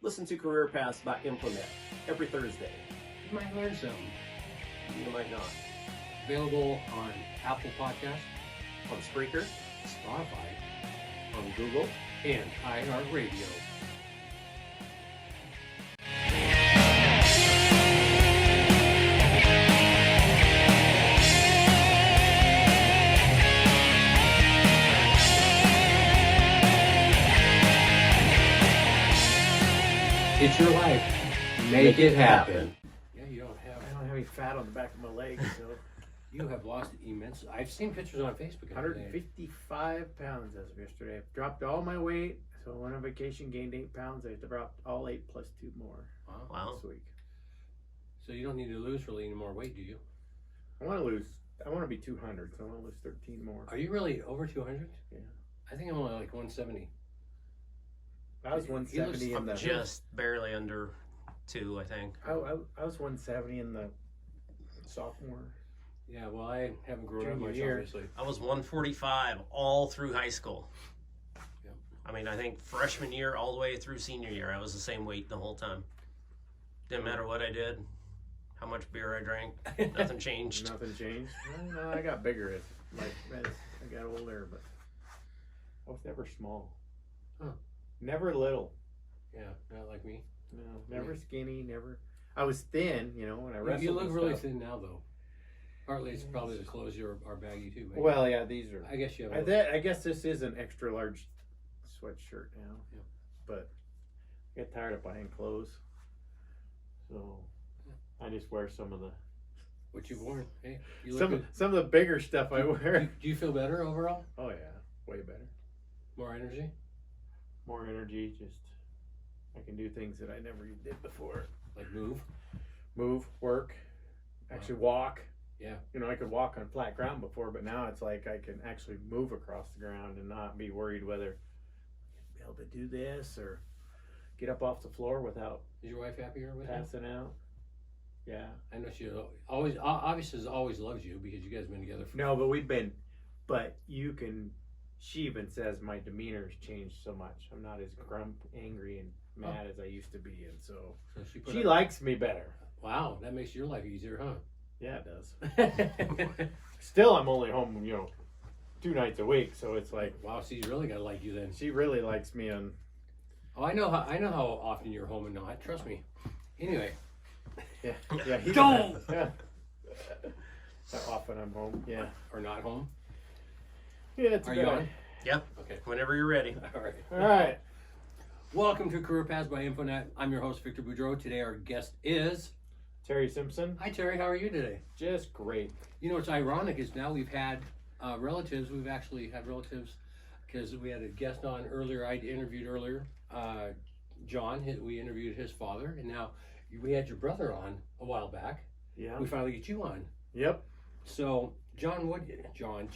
Listen to Career Paths by Implement every Thursday. You might learn something. You might not. Available on Apple Podcasts, On Spreaker, Spotify, on Google, and iHeartRadio. It's your life. Make it happen. Yeah, I don't have any fat on the back of my legs, so You have lost immense. I've seen pictures on Facebook. 155 pounds as of yesterday. I've dropped all my weight. So I went on vacation, gained 8 pounds. I dropped all 8 plus 2 more Wow. this week. So you don't need to lose really any more weight, do you? I want to be 200, so I want to lose 13 more. Are you really over 200? Yeah. I think I'm only like 170. I was 170 in the. Just barely under 2, I think. I was 170 in the sophomore. Yeah, well, I haven't grown up Junior much, year. obviously. I was 145 all through high school. Yep. I mean, I think freshman year all the way through senior year, I was the same weight the whole time. Didn't matter what I did, how much beer I drank, nothing changed. Nothing changed. No, I got bigger as I got older, but I was never small. Huh. Never little. Yeah, not like me. No, never skinny. Never. I was thin, when I wrestled. You look and really stuff. thin now, though. Partly it's probably the clothes are baggy too. But Well, yeah, these are. I guess you have. I guess this is an extra large sweatshirt now. Yeah. But I get tired of buying clothes, so I just wear some of the What you've worn. Hey, you look good. some of the bigger stuff I wear. Do you feel better overall? Oh yeah, way better. More energy? More energy. Just I can do things that I never did before. Like move? Work, actually walk. Yeah. I could walk on flat ground before, but now it's like I can actually move across the ground and not be worried whether I'll be able to do this or get up off the floor without Is your wife happier with you? passing out. Yeah. I know she always obviously has always loves you because you guys have been together for. No, but she even says my demeanor's changed so much. I'm not as angry and mad as I used to be, and so she likes me better. Wow, that makes your life easier, huh? Yeah, it does. Still, I'm only home, 2 nights a week, so it's like, Wow, she's really gotta like you then. she really likes me on. Oh, I know how often you're home and not. Trust me. Anyway. Yeah, he Don't! Yeah. How often I'm home, yeah. Or not home. Yeah, it's Are you on? Yep, Okay. whenever you're ready. All right. All right. Welcome to Career Paths by Infonet. I'm your host, Victor Boudreau. Today our guest is... Terry Simpson. Hi, Terry. How are you today? Just great. You know what's ironic is now we've had relatives. We've actually had relatives because we had a guest on earlier. I interviewed earlier, John. We interviewed his father, and now we had your brother on a while back. Yeah. We finally get you on. Yep. So, John,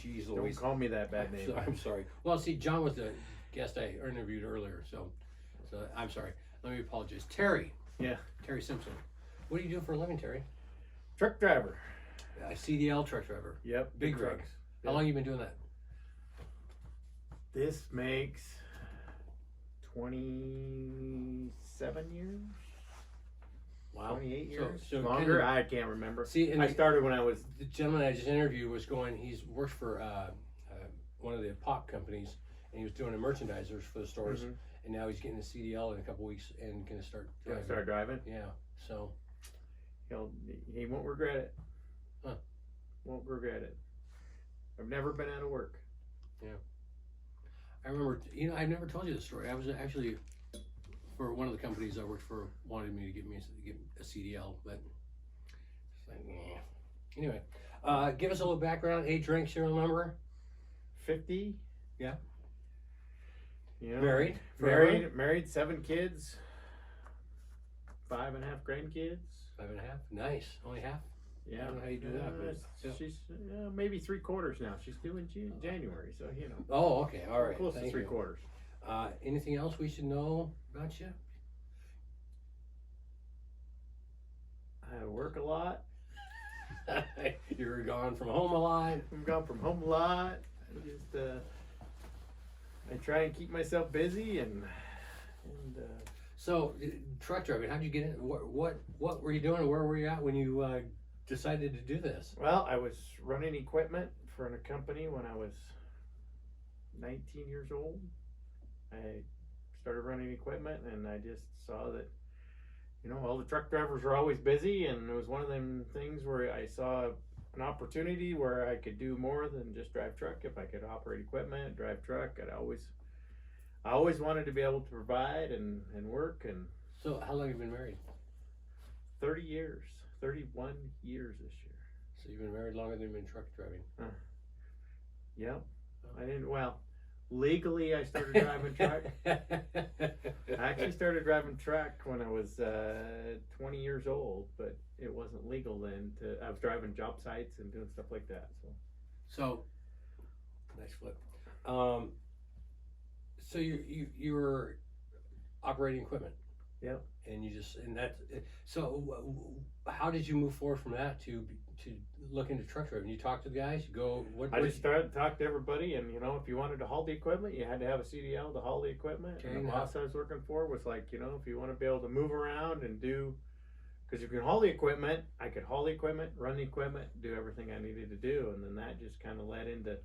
geez Don't Louise. call me that bad name. I'm sorry. Well, see, John was the guest I interviewed earlier, so I'm sorry. Let me apologize. Terry. Yeah. Terry Simpson. What do you do for a living, Terry? Truck driver. CDL truck driver. Yep. Big trucks. rig. How long you been doing that? This makes 27 years. Wow. 28 years. So Longer? I can't remember. See, and I started when I was. the gentleman I just interviewed was he's works for one of the pop companies, and he was doing the merchandisers for the stores, Mhm. and now he's getting a CDL in a couple weeks and going to start When I driving. started driving. Yeah, so He won't regret it. Huh. Won't regret it. I've never been out of work. I remember, I've never told you this story. I was actually, for one of the companies I worked for, wanted me to get a CDL, but it's like, nah. Anyway, give us a little background, age, rank, serial number. 50. Yeah. Married, 7 kids, 5.5 grandkids. 5.5. Nice. Only half. Yeah. I don't know how you do that, but still. She's maybe 3/4 now. She's due in January, so Oh, okay. All right. close to Thank you. 3/4. Anything else we should know about you? I work a lot. You're gone from home a lot. I'm gone from home a lot. I try and keep myself busy and So, truck driving, how'd you get in? What were you doing and where were you at when you decided to do this? Well, I was running equipment for a company when I was 19 years old. I started running equipment and I just saw that, all the truck drivers were always busy, and it was one of them things where I saw an opportunity where I could do more than just drive truck. If I could operate equipment, drive truck, I always wanted to be able to provide and work. And So, how long have you been married? 30 years, 31 years this year. So, you've been married longer than you've been truck driving. Yep. Legally I started driving truck. I actually started driving truck when I was 20 years old, but it wasn't legal then. I was driving job sites and doing stuff like that. So, nice flip. So you were operating equipment. Yep. So how did you move forward from that to look into truck driving? You talk to the guys. You go. I just started to talk to everybody, and if you wanted to haul the equipment, you had to have a CDL to haul the equipment. Okay, and the boss I was working for was like, if you want to be able to move around and do, because if you can haul the equipment, I could haul the equipment, run the equipment, do everything I needed to do, and then that just kind of led into.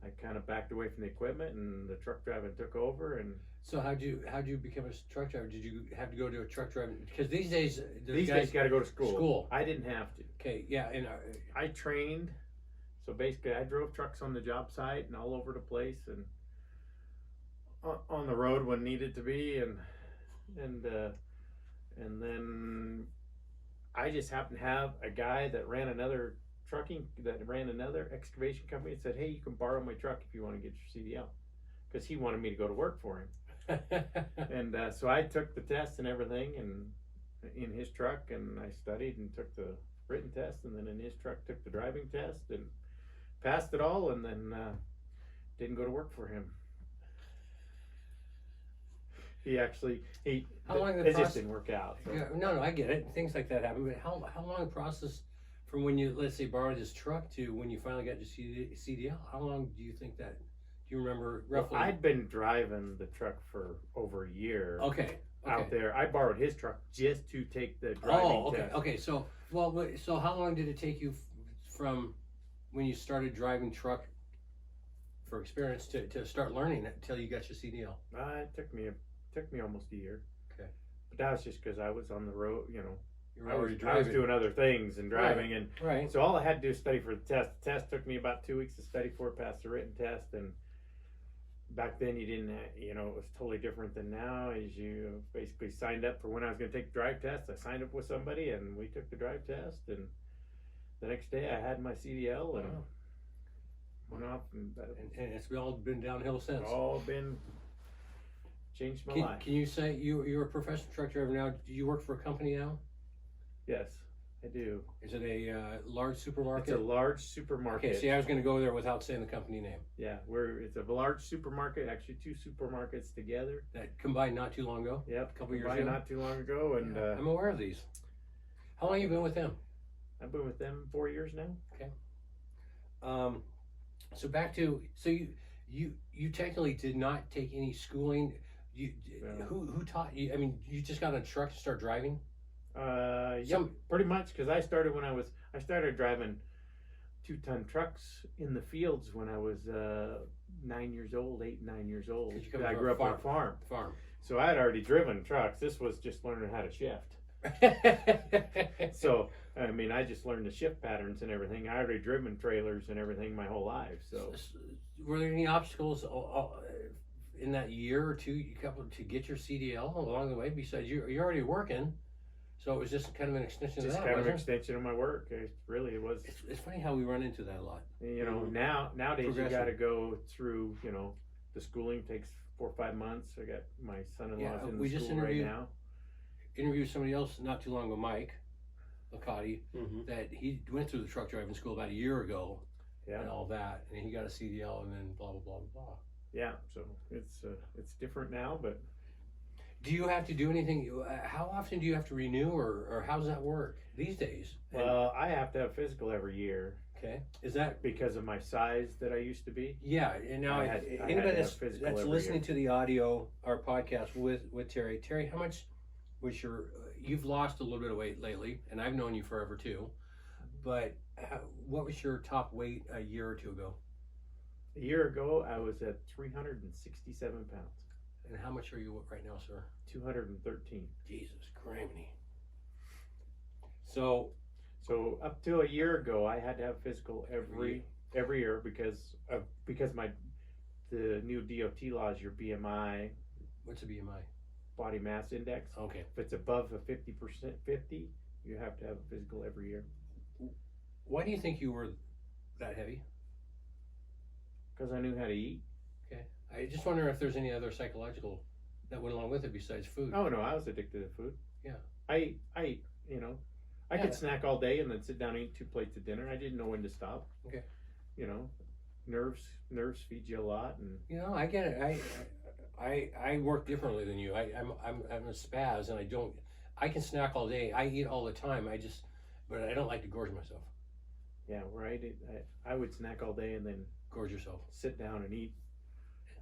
I kind of backed away from the equipment, and the truck driving took over. And so how'd you become a truck driver? Did you have to go to a truck driving? Because these days these guys got to go to school. School. I didn't have to. Okay, yeah, and I trained. So basically, I drove trucks on the job site and all over the place, and on the road when needed to be, and then I just happened to have a guy that ran another excavation company and said, hey, you can borrow my truck if you want to get your CDL, because he wanted me to go to work for him. And so I took the test and everything, and in his truck, and I studied and took the written test, and then in his truck took the driving test and passed it all, and then didn't go to work for him. How long it just didn't work out. So. Yeah, no, I get it. Things like that happen. But how long the process from when you, let's say, borrowed his truck to when you finally got your CDL? How long do you think that? Do you remember roughly? Well, I'd been driving the truck for over a year. Okay. Out there, I borrowed his truck just to take the driving test. Okay. So how long did it take you from when you started driving truck for experience to start learning it until you got your CDL? It took me almost a year. Okay. But that was just because I was on the road. You're I already was driving. doing other things and driving, Right. and so all I had to do is study for the test. The test took me about 2 weeks to study for, pass the written test, and back then you didn't, it was totally different than now. As you basically signed up for when I was going to take the drive test, I signed up with somebody, and we took the drive test, and the next day I had my CDL and went off, and it's all been downhill since. All been changed my life. Can you say you're a professional truck driver now? Do you work for a company now? Yes, I do. Is it a large supermarket? It's a large supermarket. Okay, see, I was going to go there without saying the company name. Yeah, it's a large supermarket, actually 2 supermarkets together. That combined not too long ago? Yep, a couple years ago? not too long ago. And yeah, I'm aware of these. How long have you been with them? I've been with them 4 years now. Okay. So back to, you technically did not take any schooling. Who taught you? I mean, you just got on a truck to start driving? Pretty much, because I started driving 2-ton trucks in the fields when I was 9 years old, 8, 9 years old. I grew up on a farm. So I had already driven trucks. This was just learning how to shift. So, I mean, I just learned the shift patterns and everything. I already driven trailers and everything my whole life. So, were there any obstacles in that year or two to get your CDL along the way? Besides, you're already working. So it was just kind of an extension of that. Just kind of an extension of my work. It was. It's funny how we run into that a lot. Nowadays you got to go through. The schooling takes 4 or 5 months. I got my son-in-law's in the school right now. Interviewed somebody else not too long ago, Mike Lacotti, that he went through the truck driving school about a year ago, and all that, and he got a CDL, and then blah blah blah blah. Yeah, so it's different now, but. Do you have to do anything? How often do you have to renew, or how does that work these days? Well, I have to have physical every year Okay. Is that because of my size that I used to be. Yeah, and now I had to anybody have that's, physical every listening year. to the audio or podcast with Terry, how much was your? You've lost a little bit of weight lately, and I've known you forever too. But what was your top weight a year or two ago? A year ago, I was at 367 pounds. And how much are you right now, sir? 213. Jesus criminy. So up to a year ago, I had to have physical every year because the new DOT laws, your BMI, what's a BMI? body mass index. Okay. If it's above a 50%, you have to have a physical every year. Why do you think you were that heavy? Because I knew how to eat. Okay. I just wonder if there's any other psychological that went along with it besides food. Oh no, I was addicted to food. Yeah. I I Yeah. could snack all day and then sit down and eat 2 plates of dinner. I didn't know when to stop. Okay. Nerves feed you a lot, and I get it. I work differently than you. I'm a spaz, and I can snack all day. I eat all the time. But I don't like to gorge myself. yeah, right. I would snack all day and then Gorge yourself. sit down and eat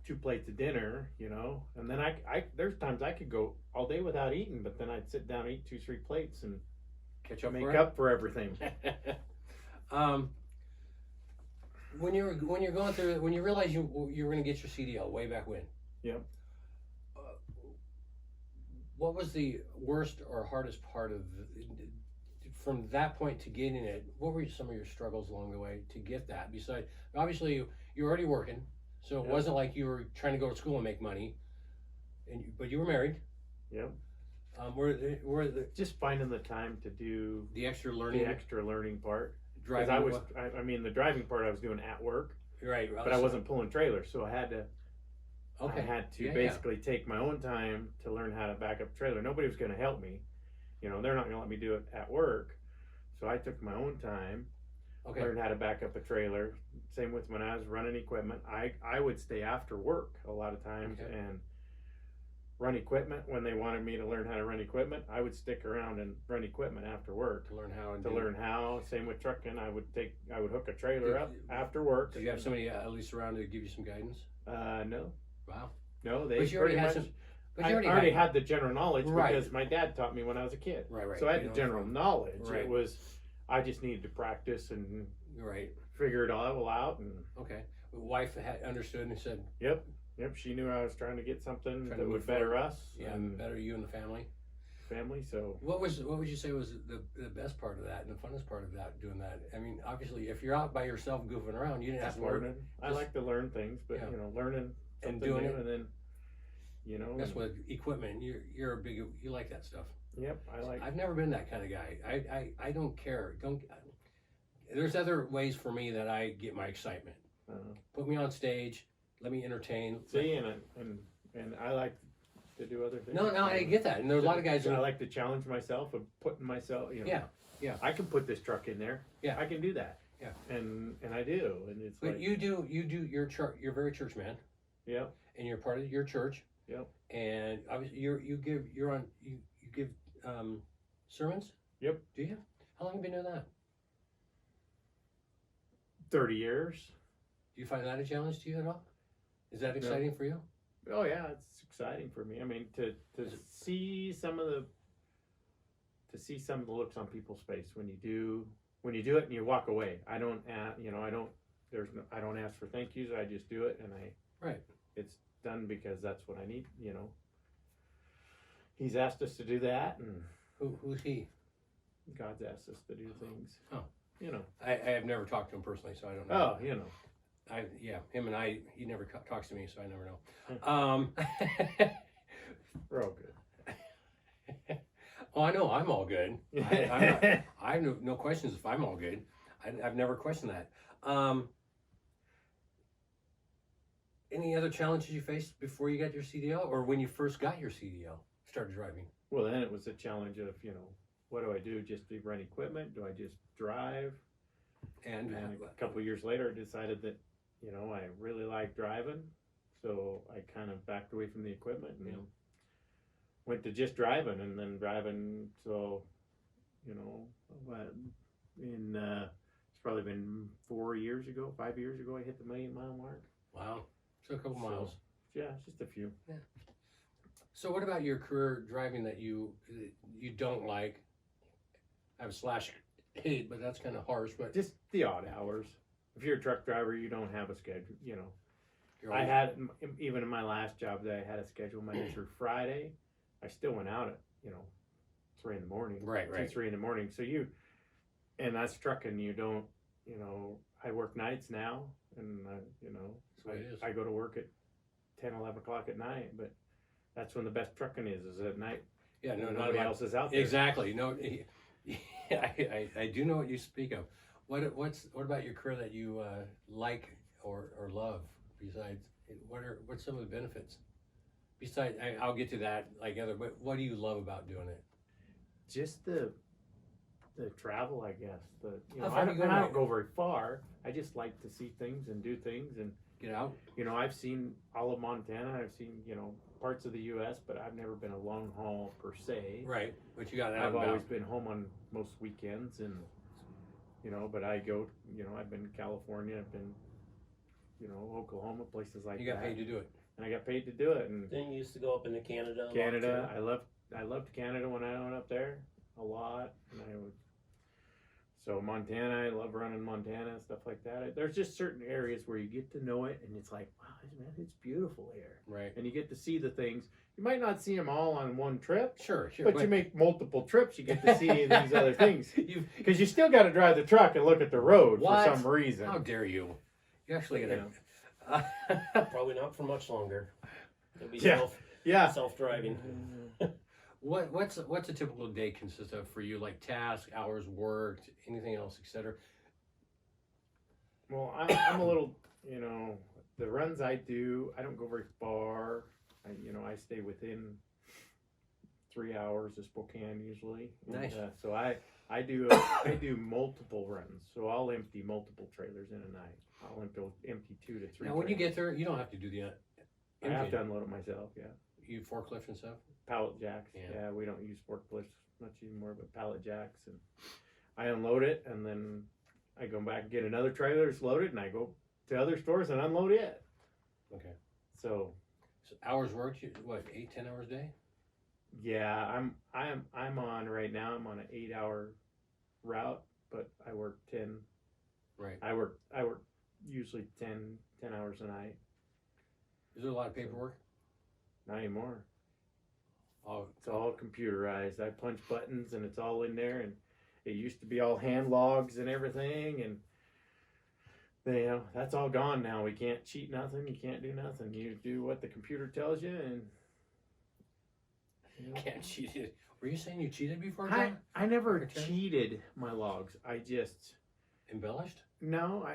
2 plates of dinner, and then I there's times I could go all day without eating, but then I'd sit down and eat 2-3 plates and Catch up. make up for everything. When you're going through, when you realize you were going to get your CDL way back when. Yep. What was the worst or hardest part of from that point to getting it? What were some of your struggles along the way to get that? Besides, obviously you're already working, so it wasn't like you were trying to go to school and make money, but you were married. Yep. Were Just finding the time to do the extra learning, the extra learning part. Because driving? I mean, the driving part I was doing at work, Right, but I wasn't pulling trailers, so I had to. Okay. I had to Yeah, basically take my own time to learn how to back up a trailer. Nobody was going to help me. They're not going to let me do it at work. So I took my own time, Okay. learned how to back up a trailer. Same with when I was running equipment. I would stay after work a lot of times and run equipment when they wanted me to learn how to run equipment. I would stick around and run equipment after work. To learn how. Same with trucking. I would hook a trailer up after work. Did you have somebody at least around to give you some guidance? No. Wow. No, they But you pretty already much. But I you already had the general knowledge Right. because my dad taught me when I was a kid. Right. So I had the general knowledge. Right. It was, I just needed to practice and Right. figure it all out. And Okay. Wife had understood and said, yep, she knew I was trying to get something Trying that to would move better forward. us yeah, and better you and the family. So What would you say was the best part of that and the funnest part of that, doing that? I mean, obviously, if you're out by yourself goofing around, you didn't have just to learn. learning. I like to learn things, but Yeah. learning And something doing new it. and then, That's with equipment. You're a big. You like that stuff. Yep, I like. I've never been that kind of guy. I don't care. There's other ways for me that I get my excitement. Put me on stage. Let me entertain. See, and I like to do other things. No, I get that. And there's a lot of guys. I like to challenge myself of putting myself. Yeah. I can put this truck in there. Yeah. I can do that. Yeah. And I do, and it's But like, you do your church. You're very church man, yeah, and you're part of your church. Yep. And obviously you give sermons. Yep. Do you? How long have you been doing that? 30 years. Do you find that a challenge to you at all? Is that exciting for you? Oh yeah, it's exciting for me. I mean, to see some of the looks on people's face when you do it and you walk away. I don't ask for thank yous. I just do it, and it's done because that's what I need. He's asked us to do that, and Who's he? God's asked us to do things. Oh. I have never talked to him personally, so I don't know. Oh, Him and I, he never talks to me, so I never know. We're all good. Oh, I know I'm all good. I have no questions if I'm all good. I've never questioned that. Any other challenges you faced before you got your CDL, or when you first got your CDL, started driving? Well, then it was a challenge of, what do I do? Just to run equipment? Do I just drive? And a couple of years later, I decided that, I really like driving. So I kind of backed away from the equipment and went to just driving, and then driving. So, in as probably been 5 years ago, I hit the 1,000,000-mile mark. Wow. So a couple miles. Yeah, just a few. So what about your career driving that you don't like? I have slash hate, but that's kind of harsh. But Just the odd hours. If you're a truck driver, you don't have a schedule. You know, you're I always- had even in my last job that I had a schedule Monday through Friday. I still went out at 3 in the morning. Right, 3 in the morning. So and that's trucking. You don't. I work nights now, and That's what it is. I go to work at 10, 11 o'clock at night. But that's when the best trucking is at night. Yeah, no, Nobody else is out there. Exactly. No, I do know what you speak of. What about your career that you like or love? Besides, what's some of the benefits? Besides, I'll get to that but what do you love about doing it? Just the travel, I guess. How far do you go I right? don't go very far. I just like to see things and do things, and Get out. I've seen all of Montana. I've seen parts of the U.S., but I've never been a long haul per se. Right, but you got that. I've always been home on most weekends, and but I go. I've been to California. I've been, Oklahoma, places like that. You got paid to do it. And I got paid to do it, and Then you used to go up into Canada. a lot, Canada. too. I loved Canada when I went up there a lot, and so Montana. I love running Montana and stuff like that. There's just certain areas where you get to know it, and it's like, wow, man, it's beautiful here, Right. and you get to see the things. You might not see them all on one trip, Sure. but you make multiple trips. You get to see these other things You. because you still got to drive the truck and look at the road What? for some reason. How dare you? You actually You got to. Probably not for much longer. It'll be Yeah. Yeah. self-driving. What's a typical day consist of for you? Like tasks, hours worked, anything else, etc. Well, I'm a little, the runs I do, I don't go very far. I stay within 3 hours of Spokane usually. Nice. And, so I do multiple runs. So I'll empty multiple trailers in a night. I'll empty 2 to 3. Now, when you get there, you don't have to do the. I have to unload it myself. Yeah. You forklift and stuff. Pallet jacks. Yeah. Yeah, we don't use forklifts much anymore, but pallet jacks, and I unload it, and then I go back and get another trailer that's loaded, and I go to other stores and unload it. Okay. So Hours worked. What 8-10 hours a day? yeah, I'm on right now. I'm on an 8-hour route, but I work 10. Right. I work usually 10 hours a night. Is there a lot of paperwork? Not anymore. Oh, It's all computerized. I punch buttons and it's all in there. And it used to be all hand logs and everything. And that's all gone now. We can't cheat nothing. You can't do nothing. You do what the computer tells you. And can't cheat it. Were you saying you cheated before? I John? never Okay. cheated my logs. I just Embellished. no.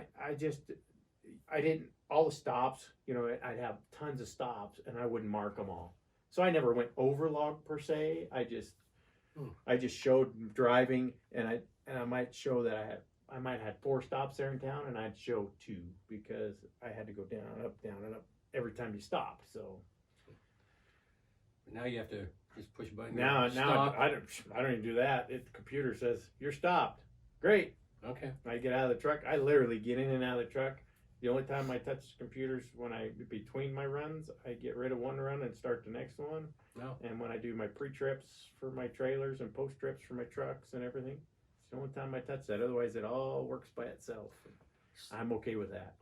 I didn't. All the stops. I'd have tons of stops, and I wouldn't mark them all. So I never went over log per se. I just showed driving, and I might show that I might have had 4 stops there in town, and I'd show 2 because I had to go down and up every time you stop. So Now you have to just push a button. now Stop. I don't even do that. The computer says you're stopped. Great. Okay. I get out of the truck. I literally get in and out of the truck. The only time I touch computers when between my runs, I get rid of one run and start the next one. No. And when I do my pre-trips for my trailers and post-trips for my trucks and everything, it's the only time I touch that. Otherwise, it all works by itself. I'm okay with that.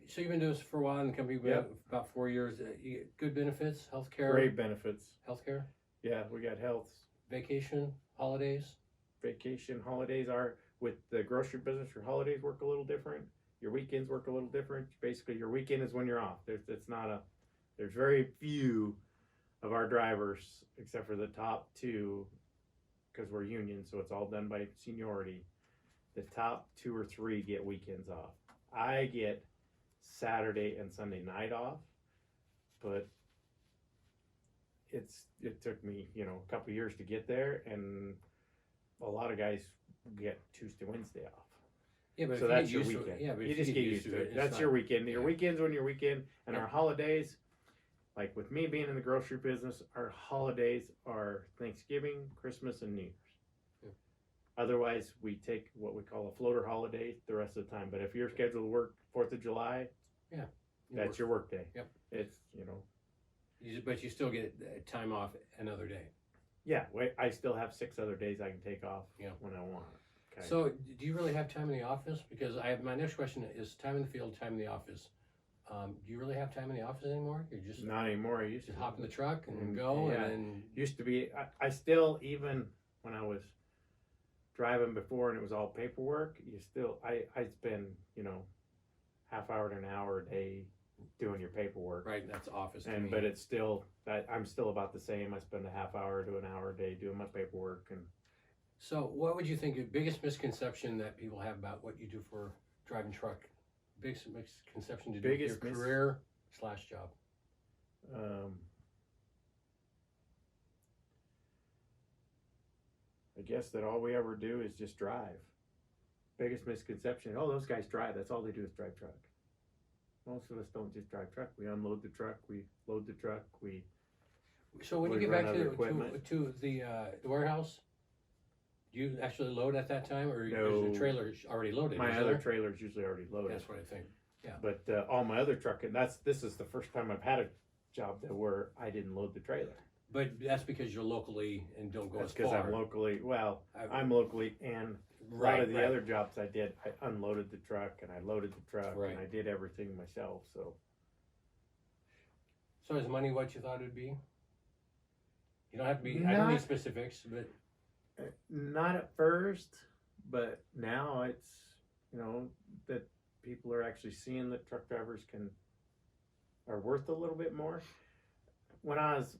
So you've been doing this for a while in the company. Yep. About 4 years. You get good benefits, healthcare. Great benefits. Healthcare, Yeah, we got health, vacation, holidays. vacation, holidays are with the grocery business. Your holidays work a little different. Your weekends work a little different. Basically, your weekend is when you're off. There's very few of our drivers, except for the top 2, because we're union, so it's all done by seniority. The top 2 or 3 get weekends off. I get Saturday and Sunday night off, but it took me a couple years to get there, and a lot of guys get Tuesday, Wednesday off. Yeah, but So if you that's get your used to weekend. it, yeah, but You if just get used to it. it's That's not- your weekend. Your yeah. weekend's when your weekend, and Yeah. our holidays, like with me being in the grocery business, our holidays are Thanksgiving, Christmas, and New Year's. Yeah. Otherwise, we take what we call a floater holiday the rest of the time. But if you're scheduled to work 4th of July, that's your work day. Yep. It's, But you still get time off another day. Yeah, I still have 6 other days I can take off Yeah. when I want. Okay. So, do you really have time in the office? Because my next question is time in the field, time in the office. Do you really have time in the office anymore? You're just Not anymore. I used to hop in the truck and go, Yeah. and then Used to be. I still, even when I was driving before and it was all paperwork, I spend half hour to an hour a day doing your paperwork. right, that's office. To me. But it's still I'm still about the same. I spend a half hour to an hour a day doing my paperwork. And So, what would you think the biggest misconception that people have about what you do for driving truck? Biggest misconception to do with your career / job. I guess that all we ever do is just drive. Biggest misconception: oh, those guys drive. That's all they do is drive truck. Most of us don't just drive truck. We unload the truck. We load the truck. So when you We get run back other to equipment. the warehouse, do you actually load at that time, or No. is the trailer already loaded? My Is other there? trailer's usually already loaded. That's what I think. But all my other truck, and this is the first time I've had a job where I didn't load the trailer. But that's because you're locally and don't go That's as because far. I'm locally. Well, I- I'm locally, and a lot of the other jobs I did, I unloaded the truck and I loaded the truck Right. and I did everything myself. So So is money what you thought it would be? You don't have to be. I don't need specifics, but not at first, but now it's that people are actually seeing that truck drivers are worth a little bit more. When I was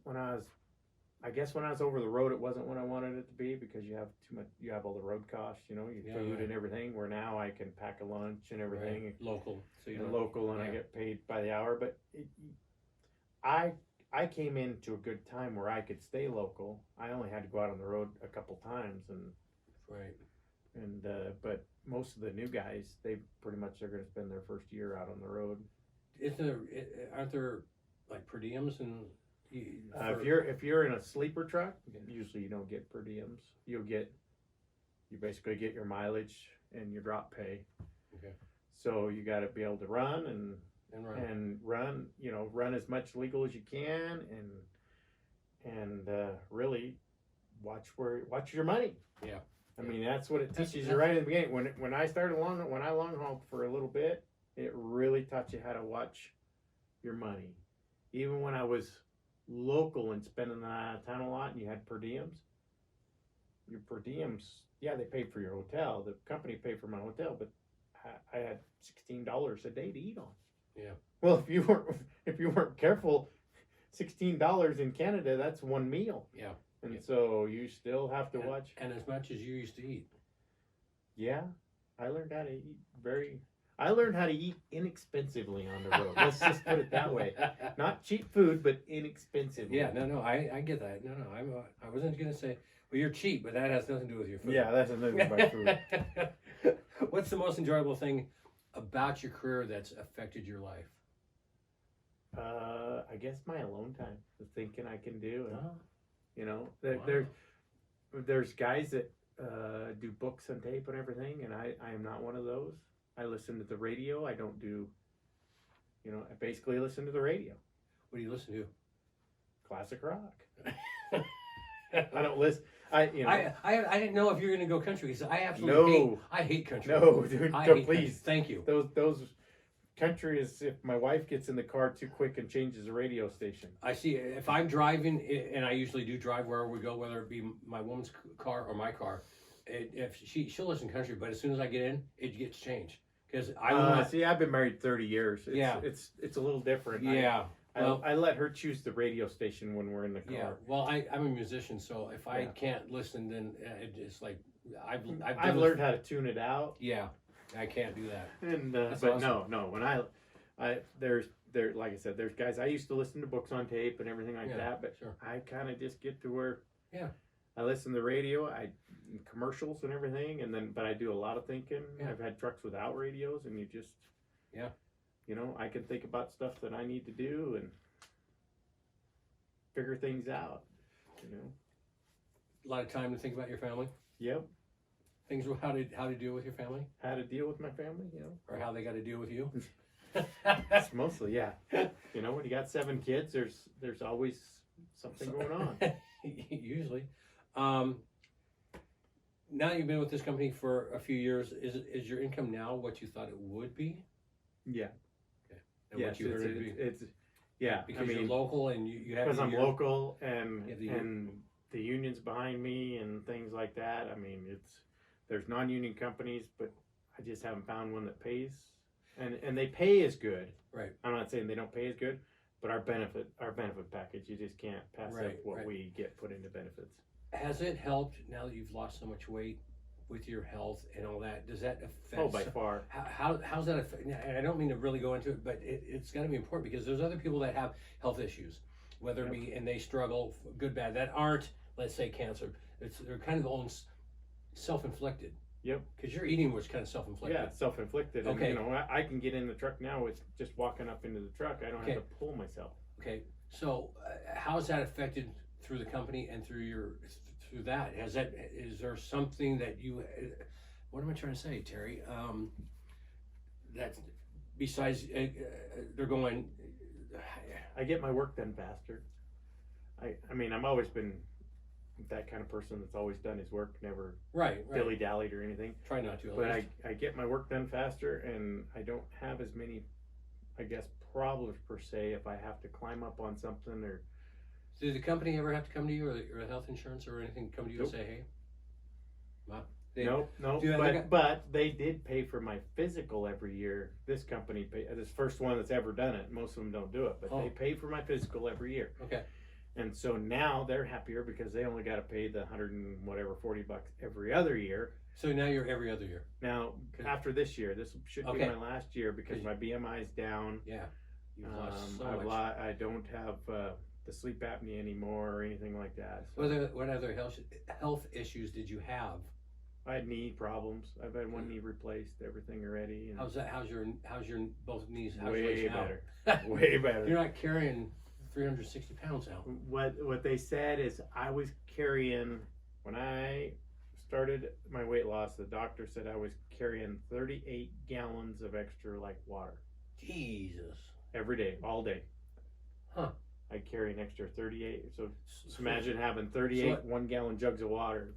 I guess when I was over the road, it wasn't what I wanted it to be, because you have too much. You have all the road costs, your food and everything. Where now I can pack a lunch and everything, right, local. So you and know, local, and I yeah. get paid by the hour. But I came into a good time where I could stay local. I only had to go out on the road a couple times, right. but most of the new guys, they pretty much are going to spend their first year out on the road. Aren't there like per diems and? If you're in a sleeper truck, usually you don't get per diems. You basically get your mileage and your drop pay. Okay. So you got to be able to run and run as much legal as you can, and really watch your money. Yeah. I mean, that's what it teaches you right in the beginning. When I long hauled for a little bit, it really taught you how to watch your money. Even when I was local and spending the town a lot, and you had per diems. Your per diems, yeah, they paid for your hotel. The company paid for my hotel, but I had $16 a day to eat on. Yeah. Well, if you weren't careful, $16 in Canada, that's one meal. Yeah. And so you still have to watch. And as much as you used to eat. Yeah, I learned how to eat inexpensively on the road. Let's just put it that way. Not cheap food, but inexpensively. Yeah, no, I get that. No, I wasn't gonna say, well, you're cheap, but that has nothing to do with your food. Yeah, that's another thing about food. What's the most enjoyable thing about your career that's affected your life? I guess my alone time, the thinking I can do, and Wow. there's guys that do books on tape and everything, and I am not one of those. I listen to the radio. I don't do, I basically listen to the radio. What do you listen to? Classic rock. I don't listen. I didn't know if you were gonna go country, because I absolutely hate country. No, dude, I no, hate please. country. Thank you. Those country is if my wife gets in the car too quick and changes the radio station. I see. If I'm driving, and I usually do drive wherever we go, whether it be my woman's car or my car, if she'll listen country, but as soon as I get in, it gets changed, because I want. See, I've been married 30 years. Yeah. It's a little different. Yeah. I let her choose the radio station when we're in the car. Yeah. Well, I'm a musician, so if I can't listen, then it's like I've learned how to tune it out. Yeah, I can't do that. And That's but awesome. no, when there like I said, there's guys I used to listen to books on tape and everything like that, but sure. I kind of just get to where Yeah. I listen to the radio, commercials and everything, but I do a lot of thinking. Yeah. I've had trucks without radios, and you just I can think about stuff that I need to do and figure things out. A lot of time to think about your family. Yep. things with how to deal with your family, How to deal with my family, you know. or how they got to deal with you. It's mostly, yeah. You know, when you got 7 kids, there's always something going on. Usually. Now you've been with this company for a few years. Is your income now what you thought it would be? Yeah. And Yes, what you heard it would be? it's yeah. Because you're local and you have because I'm your- local and Yeah, and the union's behind me and things like that. I mean, there's non-union companies, but I just haven't found one that pays, and they pay as good. Right. I'm not saying they don't pay as good, but our benefit package, you just can't pass Right, up what right. we get put into benefits. Has it helped now that you've lost so much weight with your health and all that? Does that affect? Oh, by far. How's that affect? And I don't mean to really go into it, but it's got to be important because there's other people that have health issues, whether it be and they struggle, good, bad, that aren't, let's say, cancer. They're kind of own self-inflicted. Yep. Because your eating was kind of self-inflicted. Yeah, it's self-inflicted. Okay. And, you know, I can get in the truck now with just walking up into the truck. I don't Okay. have to pull myself. Okay. So how's that affected through the company and through that? Is there something that you? What am I trying to say, Terry? That besides they're going. I get my work done faster. I mean, I've always been that kind of person that's always done his work, never Right. dilly-dallied or anything. Try not to. At But least. I get my work done faster, and I don't have as many, I guess, problems per se if I have to climb up on something or. Did the company ever have to come to you, or the health insurance or anything come to you Nope. and say, "Hey"? Wow. No, do they- but they did pay for my physical every year. This company pay. This first one that's ever done it. Most of them don't do it, but they pay for my physical every year. Okay. And so now they're happier because they only got to pay the $140 every other year. So now you're every other year. Now Okay. after this year, this should Okay. be my last year because my BMI is down. Yeah. You've lost so much. I don't have the sleep apnea anymore or anything like that. So What other health issues did you have? I had knee problems. I've had one knee replaced, everything already. And How's that? How's your both knees? How's way yours now? better. Way better. You're not carrying 360 pounds now. What they said is I was carrying, when I started my weight loss, the doctor said I was carrying 38 gallons of extra like water Jesus. every day, all day. Huh. I carry an extra 38. So imagine having 38 So 1 gallon jugs of water.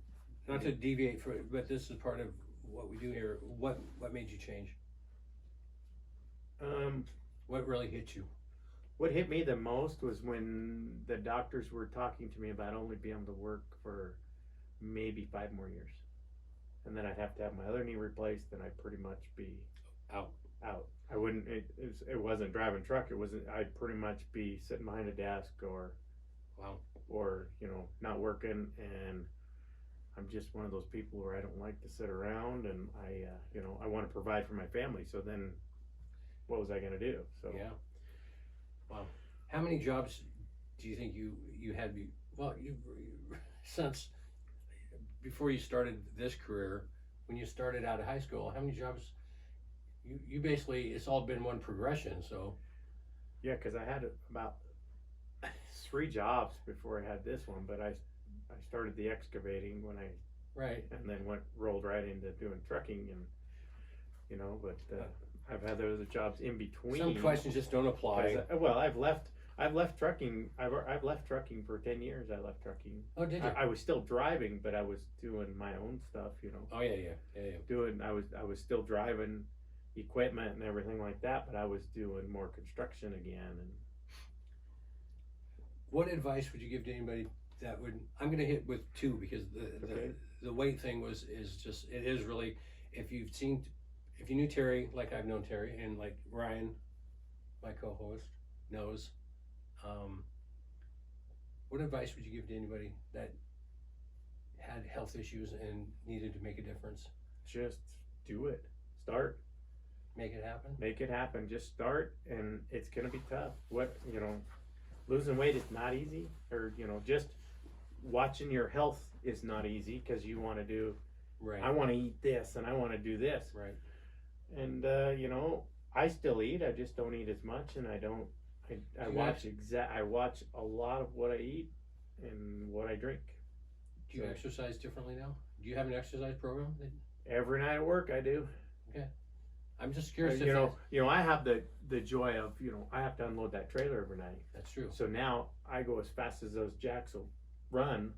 Not to deviate from it, but this is part of what we do here. What made you change? What really hit you? What hit me the most was when the doctors were talking to me about only being able to work for maybe 5 more years. And then I'd have to have my other knee replaced and I'd pretty much be Out. I wouldn't, it wasn't driving truck. It wasn't, I'd pretty much be sitting behind a desk or, Wow. or, you know, not working. And I'm just one of those people where I don't like to sit around and I, you know, I want to provide for my family. So then what was I going to do? So Yeah. Wow. How many jobs do you think you had? Since before you started this career, when you started out of high school, how many jobs? You basically, it's all been one progression. So yeah, because I had about 3 jobs before I had this one, but I started the excavating when I right. and then rolled right into doing trucking and you know, but I've had those other jobs in between. Some questions just don't apply. Well, I've left trucking. I've left trucking for 10 years. I left trucking. Oh, did you? I was still driving, but I was doing my own stuff. You know. Oh yeah. I was still driving equipment and everything like that, but I was doing more construction again. And What advice would you give to anybody that would? I'm going to hit with 2 because the weight thing it is really, if you knew Terry like I've known Terry and like Ryan, my co-host, knows. What advice would you give to anybody that had health issues and needed to make a difference? just do it. Start. Make it happen. Make it happen. Just start, and it's gonna be tough. Losing weight is not easy, or just watching your health is not easy because you want to do. Right. I want to eat this, and I want to do this. Right. And I still eat. I just don't eat as much, and I don't. I watch a lot of what I eat and what I drink. Do Do you So- exercise differently now? Do you have an exercise program? Every night at work, I do. I'm just curious. You know, I have the joy of, you know, I have to unload that trailer every night. That's true. So now I go as fast as those jacks will run,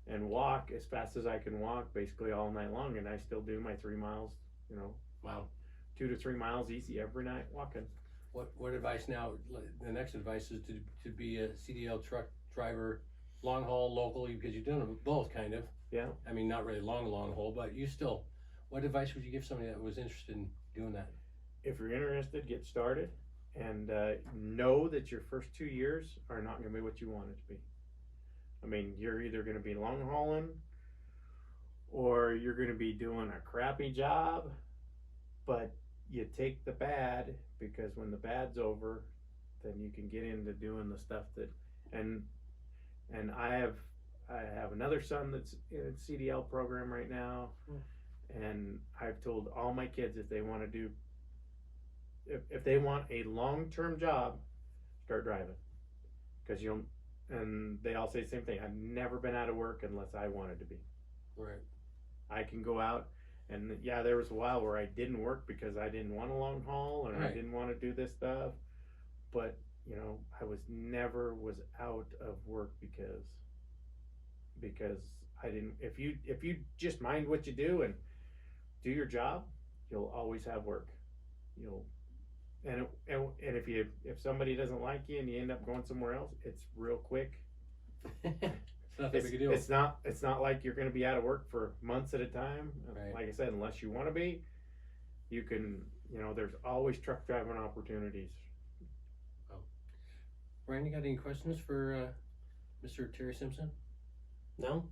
and walk as fast as I can walk, basically all night long, and I still do my 3 miles. You know, Wow. 2 to 3 miles easy every night walking. What advice now? The next advice is to be a CDL truck driver, long haul, locally, because you've done them both, kind of. Yeah. I mean, not really long haul, but you still. What advice would you give somebody that was interested in doing that? If you're interested, get started, and know that your first 2 years are not going to be what you want it to be. I mean, you're either going to be long hauling, or you're going to be doing a crappy job, but you take the bad, because when the bad's over, then you can get into doing the stuff that, and I have another son that's in a CDL program right now, and I've told all my kids if they want to do, if they want a long-term job, start driving, because you'll, and they all say the same thing. I've never been out of work unless I wanted to be. Right. I can go out, and yeah, there was a while where I didn't work because I didn't want a long haul, and I Right. didn't want to do this stuff, but you know, I never was out of work because I didn't. If you just mind what you do and do your job, you'll always have work. You'll, and if somebody doesn't like you and you end up going somewhere else, it's real quick. It's not that big a deal. It's not like you're going to be out of work for months at a time. Right. Like I said, unless you want to be, you can. You know, there's always truck driving opportunities. Ryan, you got any questions for Mr. Terry Simpson? No,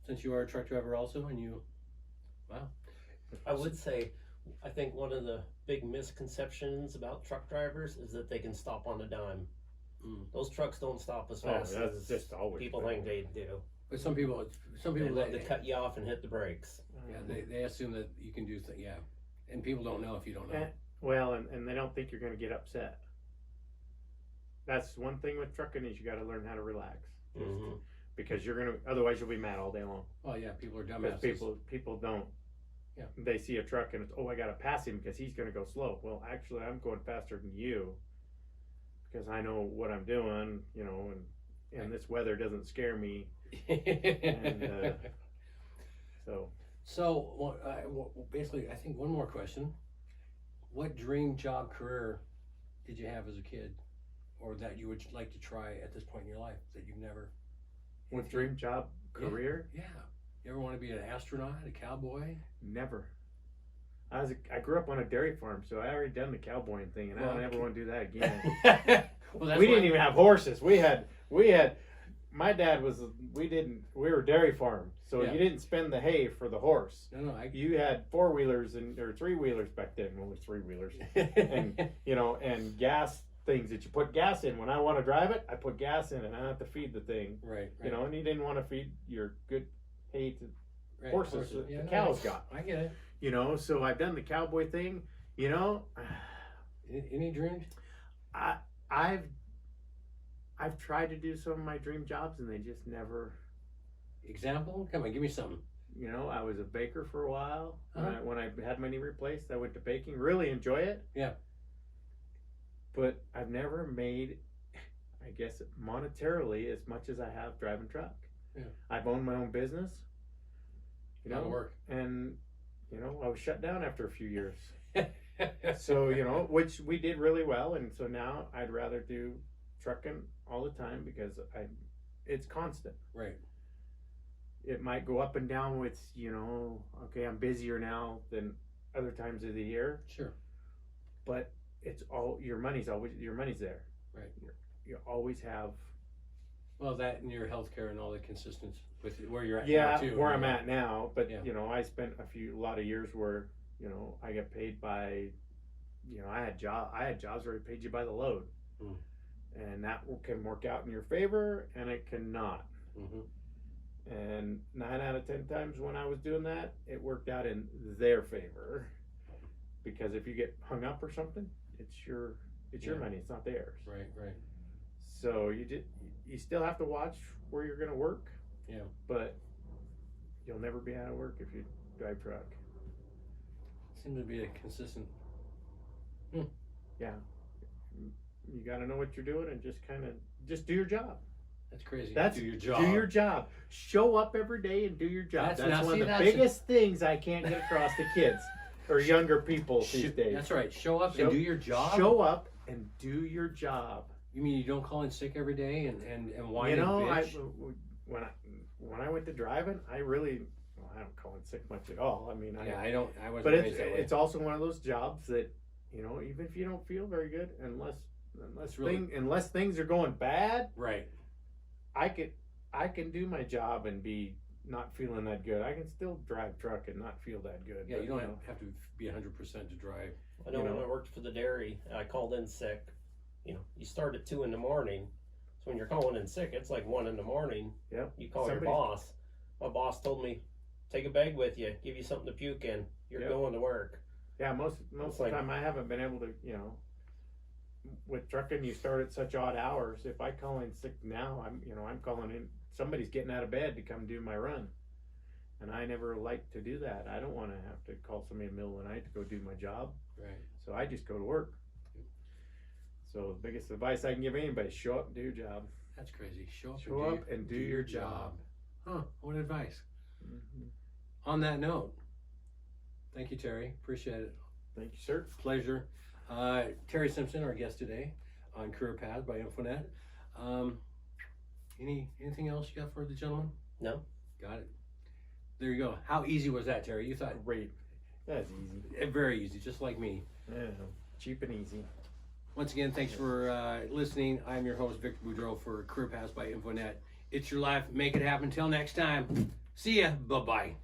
Since you are a truck driver also, and you, wow. I would say, I think one of the big misconceptions about truck drivers is that they can stop on a dime. Those trucks don't stop as fast that's as just always people been. think they do. But some people They love to cut you off and hit the brakes. Yeah, they assume that you can do things. Yeah, and people don't know if you don't know. Eh, well, and they don't think you're going to get upset. That's one thing with trucking is you got to learn how to relax, Mhm. because you're gonna, otherwise you'll be mad all day long. Well, yeah, people are Because dumbasses. people don't. Yeah. They see a truck and it's, oh, I got to pass him because he's going to go slow. Well, actually, I'm going faster than you because I know what I'm doing, you know, and Right. this weather doesn't scare me. So So, basically, I think one more question. What dream job career did you have as a kid, or that you would like to try at this point in your life that you've never? what dream job career? Yeah. You ever want to be an astronaut, a cowboy? Never. I grew up on a dairy farm, so I already done the cowboying thing, and I don't ever want to do that again. Well, that's We why- didn't even have horses. We had. My dad was. We were a dairy farm, so Yeah. you didn't spend the hay for the horse. No, You had 4-wheelers or 3-wheelers back then. Only 3-wheelers, and you know, and gas things that you put gas in. When I want to drive it, I put gas in, and I have to feed the thing. right. You know, and you didn't want to feed your good hay to right, horses that Yeah, the no, cows got. I get it. You know, so I've done the cowboy thing. You know, Any dreams? I've tried to do some of my dream jobs, and they just never. Example? Come on, give me something. You know, I was a baker for a while. Uh-huh. When I had my knee replaced, I went to baking. Really enjoy it. Yeah. But I've never made, I guess, monetarily as much as I have driving truck. Yeah. I've owned my own business. You Lot of know, work. and you know, I was shut down after a few years. So you know, which we did really well, and so now I'd rather do trucking all the time because it's constant. Right. It might go up and down with, you know, okay, I'm busier now than other times of the year, Sure. but it's all your money's there. Right. You always have. Well, that and your healthcare and all the consistency with where you're at Yeah, now too. where I'm at now, but Yeah. you know, I spent a lot of years where, you know, I got paid by, you know, I had jobs where it paid you by the load, and that can work out in your favor, and it cannot. Mm-hmm. And 9 out of 10 times when I was doing that, it worked out in their favor, because if you get hung up or something, it's your Yeah. money, it's not theirs. Right. Right. So you still have to watch where you're going to work. Yeah. But you'll never be out of work if you drive truck. Seems to be a consistent. Yeah. You got to know what you're doing and just do your job. That's crazy. That's do your job. Do your job. Show up every day and do your job. That's- now, That's one see, of the that's- biggest things I can't get across to kids or younger people these days. That's right. Show up and do your job. Show up and do your job. You mean you don't call in sick every day and whine You know, and bitch? when I went to driving, I don't call in sick much at all. I mean, I don't. I wasn't but raised that way. it's also one of those jobs that, you know, even if you don't feel very good, unless things are going bad, right. I can do my job and be not feeling that good. I can still drive truck and not feel that good. Yeah, but, you don't have to be 100% to drive. I know, when I worked for the dairy, I called in sick. You know, you start at 2 a.m. So when you're calling in sick, it's like 1 a.m. Yep. You call your boss. My boss told me, take a bag with you, give you something to puke in. You're going to work. Yeah, most of the time I haven't been able to, you know, with trucking you start at such odd hours. If I call in sick now, I'm calling in, somebody's getting out of bed to come do my run. And I never like to do that. I don't want to have to call somebody in the middle of the night to go do my job. Right. So I just go to work. So the biggest advice I can give anybody, show up and do your job. That's crazy. Show up and do your job. Huh, what advice. Mm-hmm. On that note, thank you, Terry. Appreciate it. Thank you, sir. Pleasure. Terry Simpson, our guest today on Career Path by Infonet. Anything else you got for the gentleman? No. Got it. There you go. How easy was that, Terry? You thought Great. That's easy. very easy, just like me. Yeah, cheap and easy. Once again, thanks for listening. I'm your host, Victor Boudreau, for Career Paths by Infonet. It's your life. Make it happen. Till next time. See ya. Bye-bye.